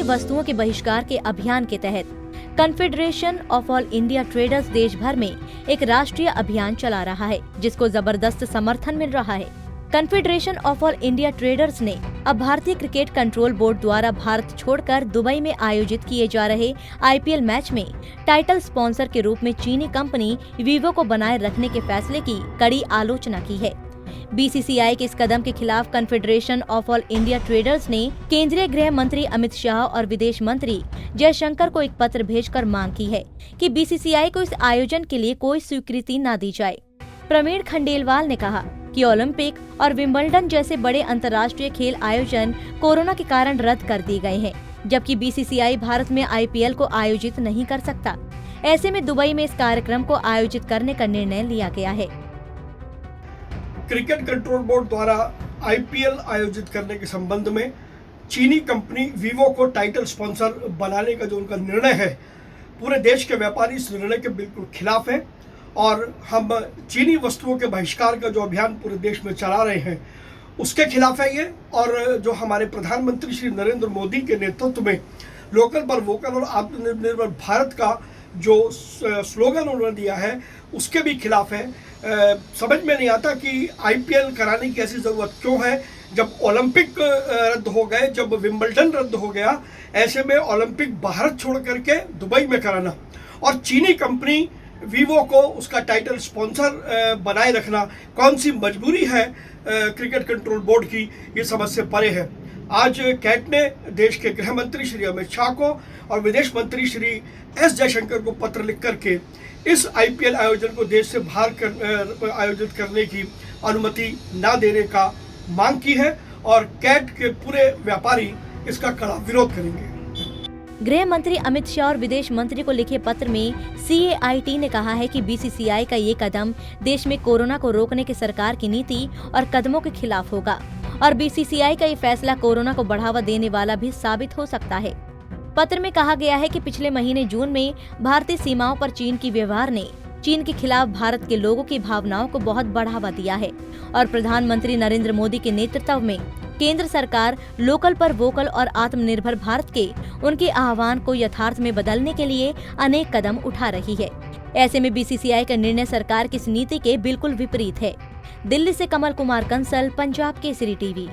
वस्तुओं के बहिष्कार के अभियान के तहत confederation of all India traders देश भर में एक राष्ट्रीय अभियान चला रहा है, जिसको जबरदस्त समर्थन मिल रहा है। Confederation of all India traders ने अब भारतीय क्रिकेट कंट्रोल बोर्ड द्वारा भारत छोड़कर दुबई में आयोजित किए जा रहे IPL मैच में टाइटल स्पॉन्सर के रूप में चीनी कंपनी वीवो को बनाए रखने के फैसले की कड़ी आलोचना की है। BCCI के इस कदम के खिलाफ confederation of all India traders ने केंद्रीय गृह मंत्री अमित शाह और विदेश मंत्री जयशंकर को एक पत्र भेजकर मांग की है कि BCCI को इस आयोजन के लिए कोई स्वीकृति न दी जाए। प्रवीण खंडेलवाल ने कहा कि ओलंपिक और विंबलडन जैसे बड़े अंतर्राष्ट्रीय खेल आयोजन कोरोना के कारण रद्द कर दिए गए हैं, जबकि BCCI भारत में IPL को आयोजित नहीं कर सकता। ऐसे में दुबई में इस कार्यक्रम को आयोजित करने का निर्णय लिया गया है। क्रिकेट कंट्रोल बोर्ड द्वारा IPL आयोजित करने के संबंध में चीनी कंपनी वीवो को टाइटल स्पॉन्सर बनाने का जो उनका निर्णय है, पूरे देश के व्यापारी इस निर्णय के बिल्कुल खिलाफ हैं और हम चीनी वस्तुओं के बहिष्कार का जो अभियान पूरे देश में चला रहे हैं उसके खिलाफ है ये। और जो हमारे प्रधानमंत्री श्री नरेंद्र मोदी के नेतृत्व में लोकल पर वोकल और आत्मनिर्भर भारत का जो स्लोगन उन्होंने दिया है उसके भी खिलाफ है। समझ में नहीं आता कि IPL कराने की ऐसी ज़रूरत क्यों है, जब ओलंपिक रद्द हो गए, जब विंबलडन रद्द हो गया, ऐसे में ओलंपिक भारत छोड़ करके दुबई में कराना और चीनी कंपनी वीवो को उसका टाइटल स्पॉन्सर बनाए रखना कौन सी मजबूरी है क्रिकेट कंट्रोल बोर्ड की, ये समझ से परे है। आज कैट ने देश के गृह मंत्री श्री अमित शाह को और विदेश मंत्री श्री S जयशंकर को पत्र लिख करके इस IPL आयोजन को देश से बाहर आयोजित करने की अनुमति न देने का मांग की है और कैट के पूरे व्यापारी इसका कड़ा विरोध करेंगे। गृह मंत्री अमित शाह और विदेश मंत्री को लिखे पत्र में CAIT ने कहा है कि BCCI का ये कदम देश में कोरोना को रोकने की सरकार की नीति और कदमों के खिलाफ होगा और BCCI का ये फैसला कोरोना को बढ़ावा देने वाला भी साबित हो सकता है। पत्र में कहा गया है कि पिछले महीने जून में भारतीय सीमाओं पर चीन की व्यवहार ने चीन के खिलाफ भारत के लोगों की भावनाओं को बहुत बढ़ावा दिया है और प्रधानमंत्री नरेंद्र मोदी के नेतृत्व में केंद्र सरकार लोकल पर वोकल और आत्मनिर्भर भारत के उनके आह्वान को यथार्थ में बदलने के लिए अनेक कदम उठा रही है। ऐसे में BCCI का निर्णय सरकार की इस नीति के बिल्कुल विपरीत है। दिल्ली से कमल कुमार कंसल, पंजाब केसरी टीवी।